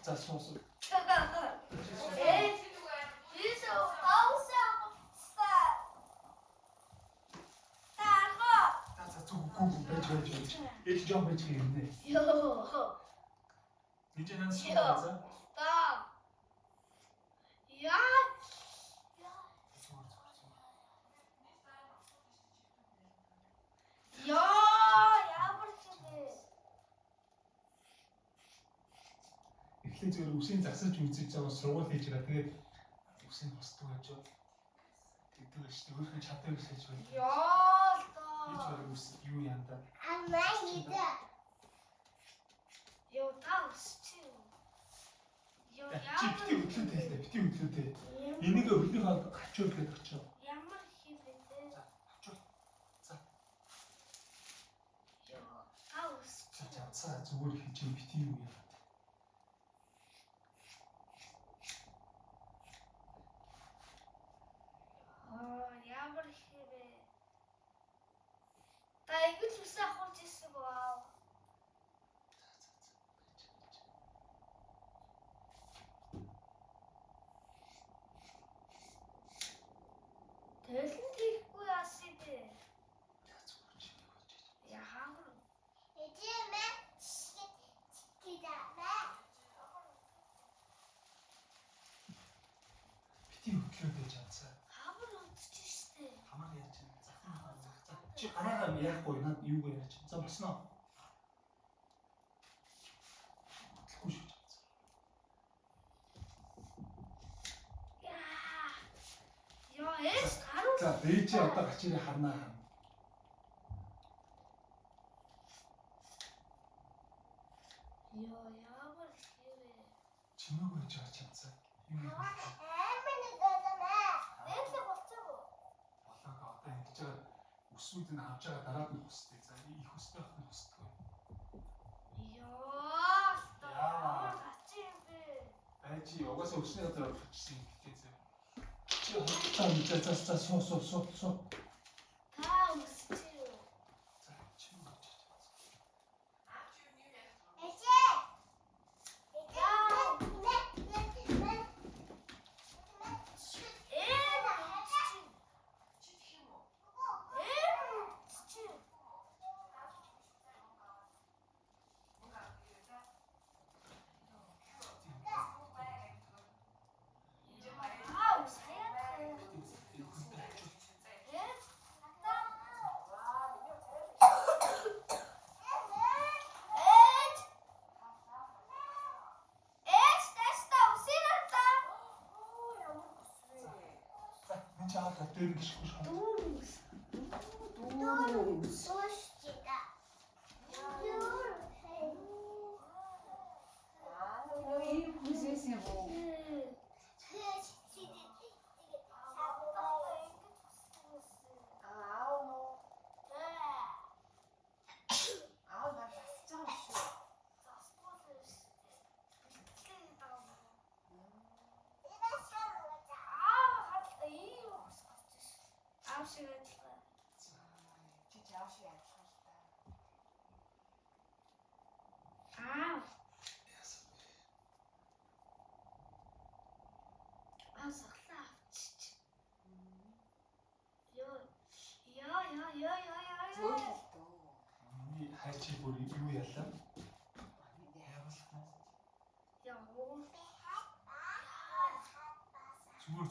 자, 소스. 이렇게 좀 배치겠네. 이제는 수고하자. эхлээд үсгийн засаж үзэж байгаа сургууль хийж байгаа. Тэгээд үсгийн босдог гэж тэгдэг байж өөрхөн чадвар гэж байна. Яа та. Үс юу янда. Амаа хийдэ. Ёо таусч. Ёо яа. Бити хөдлөөтэй. Энийг хөлнийхөө хачуул гэдэг очоо. Ямар хийвэ? За, хачуул. За. Ёо таусч. За, зүгээр хийж бити юу яа. Ямар хийвэ? Та ингэж үсээ ахуулж ирсэн баа. Тэгэл тийхгүй яасан бэ? Яхаа. Эжэмэ чикидаа. Бити хөдлөөтэй жаацаа. Чи гараагаа яахгүй над юу яач. За босноо. Бодлохгүй шүү. Яа, эс харуу. За, ээж одоо гачирыг харнаа. Яа, ямар хийвэ? Чимээгүй гэж харж чадсан. Юу юм бэ? Үсүүд нь авч байгаа дараад нь хүсдэг. За их хүсдэг байх нь хүсдэг. Яа. Гачи юм бэ? Бачи угаасаа өсний газар очсон юм гэхээ. Чи хоцоо за суу. Та үсч. За чи юу гэж. Чаата дээр гიშгүй шээ. Дүүс. Сушчида. Аа, ий хүсэсэн боо. Хайчи бүр юу яллаа?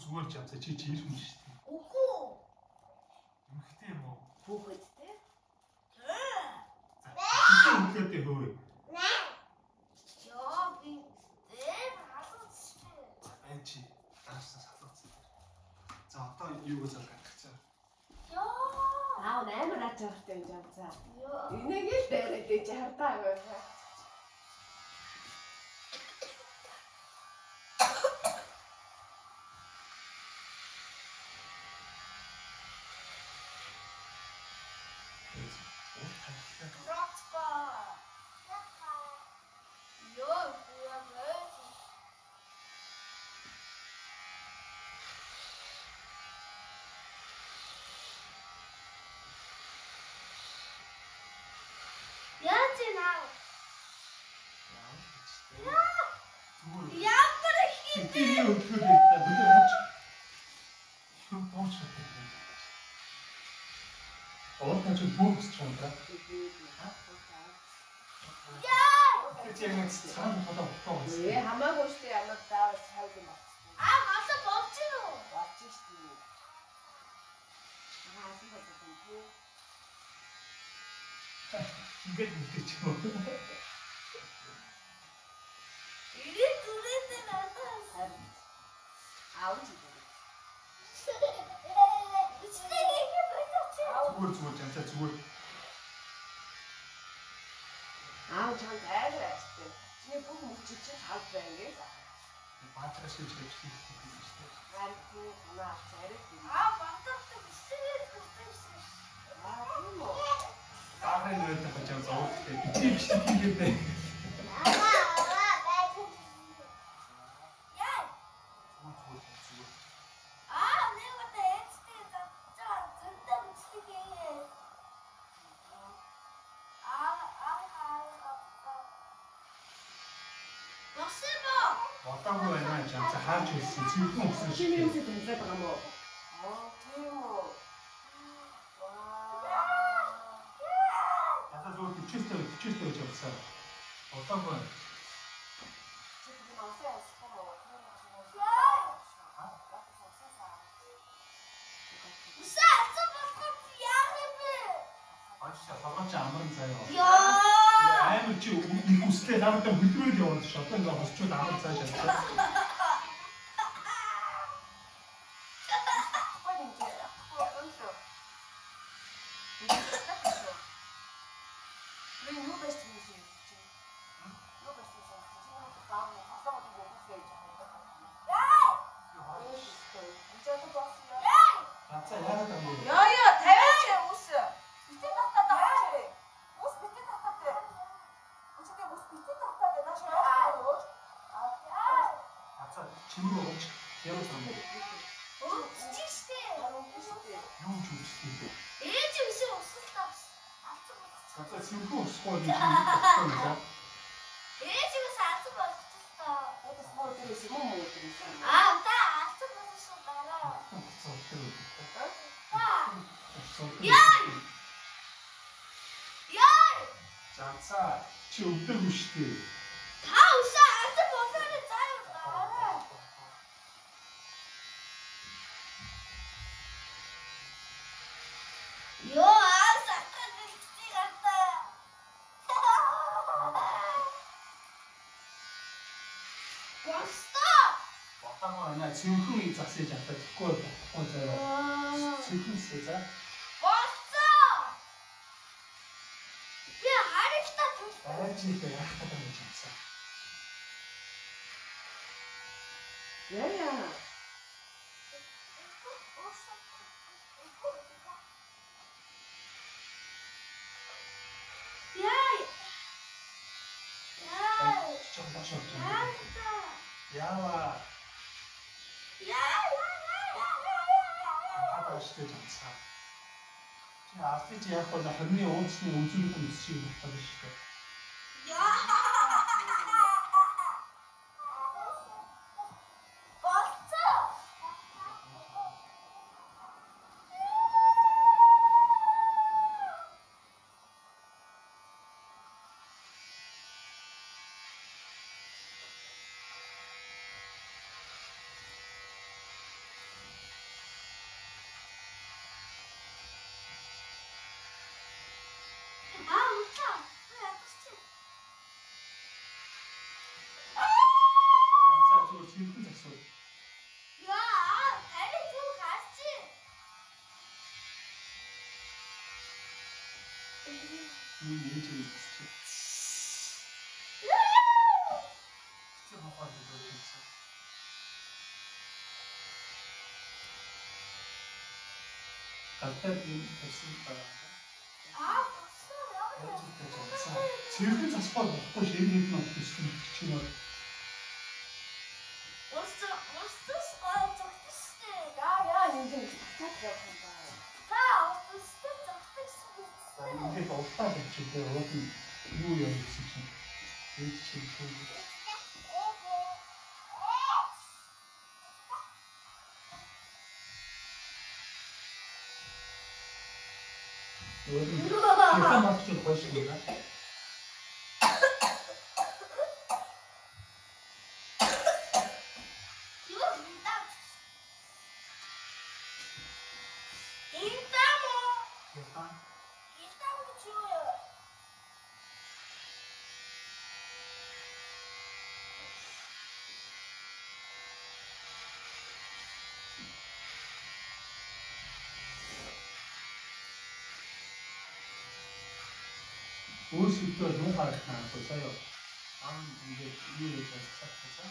Зүгээр жамсаа чи ирэх юм шүү дээ. Үгүй. Эмхтэй юм уу? Хүүхэдтэй. Хүүхэдтэй хөөе. Яа би халууц шүү. Бачи таашаа халууц. За одоо Одоо юуг залгах. Аа амар ачаартай юм жаа. Энийг л дээрээ дэж хардаа байгаа. Хамаагүй шүү дээ ямар заавал сайд юм байна. Маса болчихно. Болчих шүү дээ. Хаасан байсан юм. Ингээд мэдээч юм уу? Ирээд түрээсээ надаас. Аавч. Зүгээр. Аав чам тайлбарчтэй. Чиний бүх мөчөд чи хав байна гэж. Баатраш гэж хэлсэн юм шүү дээ. Харин танаа царайг. Бантартай бисээр төгссөн. Тийм үү. Баатрын нэртэй хажаа зовлттэй. Тийм биш тийм гэдэг. Бодоогүй байна жаа. За хааж хэлсэн. Цэвэрхэн өгсөн шүү Чиний дээ. үсэд хэлээд байгаа юм уу? Тийм үү. Ята зүгээр төвчөөстэй гэж явсан. Бодоогүй. Тоглож амран заяа. Амар чи үслээ намтай хөдөлгөөл яваад ш. Одоо ингээ хосчууд амар цааш явсан. Чимээ ууч ямар сан бэ? Юу ч үстэй. За цэвэрхэн усгүй гэж хэлсэн. За чи өвдөөгүй шүү дээ. Бодоогүй байна. Цэвэрхэн засаж чаддаг. Тэгэхгүй заяа. Цэвэрхэн засаж за. Арайчтай яах гэдэг юм чамсаа. Яа. Яава. Хадаштай чамсаа. Чи артич яах вэ? Хөрний ууцны үзүүлэх юм шиг байна шүү дээ. ээж хэлсэн. Чи хаваа хэлсэн. Гадаад юм хэлсэн байна. Цэрэг засахгүй болохгүй шийдээд мөн гэсэн чинь бол ингээд ултаа болчихлоо. Уул нь юу яа гэсэн чинь ээж чинь яка мачиг хош гэнэ. Өөрсдөө юу харах таахгүй сая. Ингээд юу гэж хэлсэн.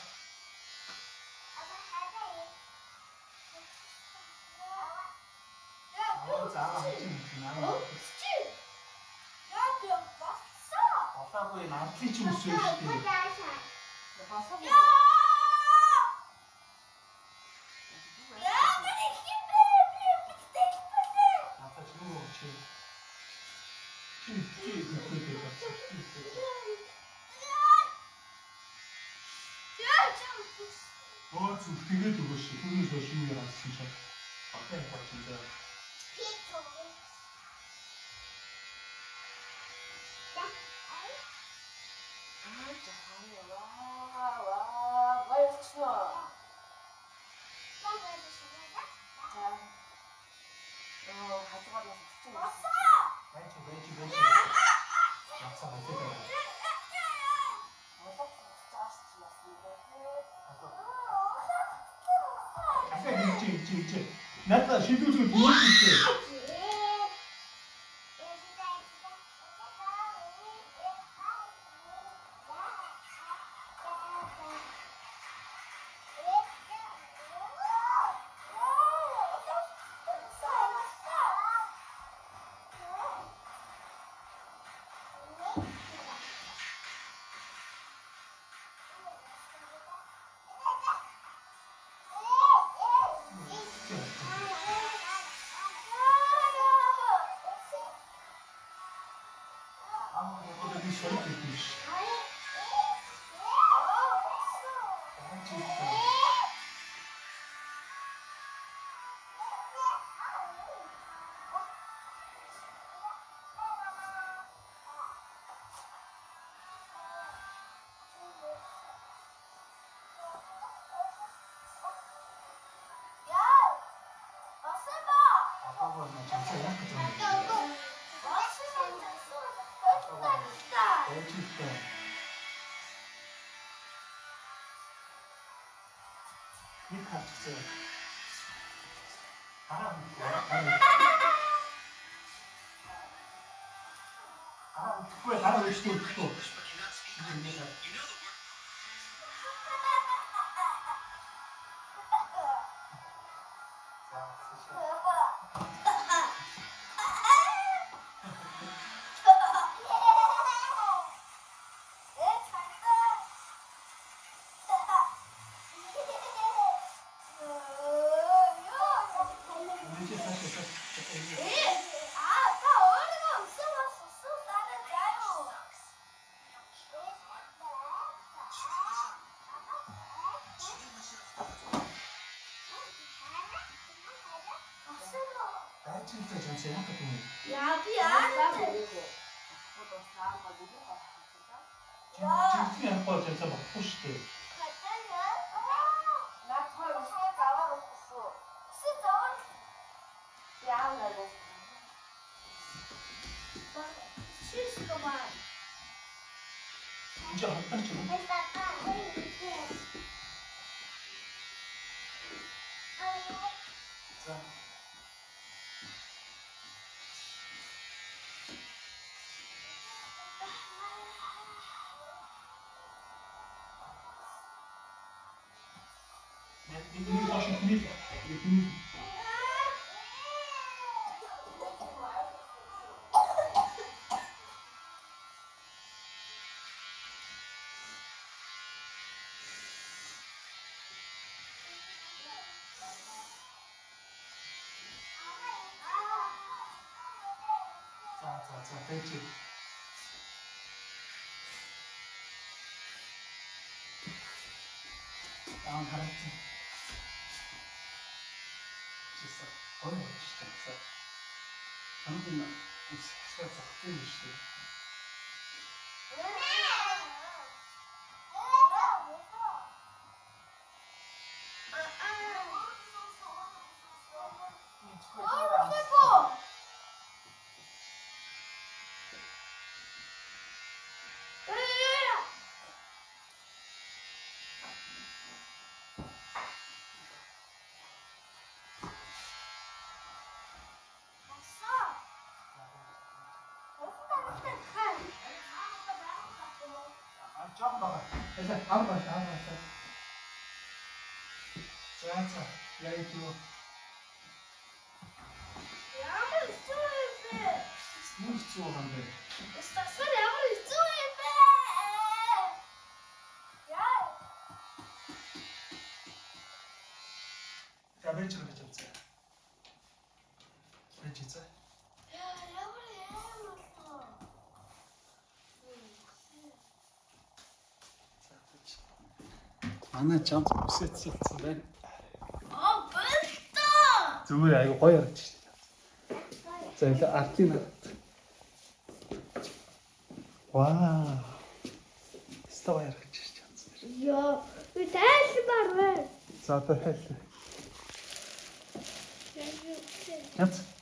Отаагүй нартлын ч үсвэ шүү дээ. Тэгээд өгөөш. Түүнээс хойш юу яасан чинь. Ахын болсон заа. Надад шийдвэр өгөх юм чи. 자, 벨트. 다음 하락지. 됐어. 진짜 됐어. 아무튼 시간 싹 빼주시고. 조금 더. 이제 바로 봤어. 자, 여기 또 스무스 치워 간대. 야, 벨트로 벨트. 벨트 있어? Ana çam set ben. Dur ya 이거 거의 알았지. 자 일단 앞뒤나. 와. 스타와 알았지. Ja, vi tar bara. Zaten helt. Yat.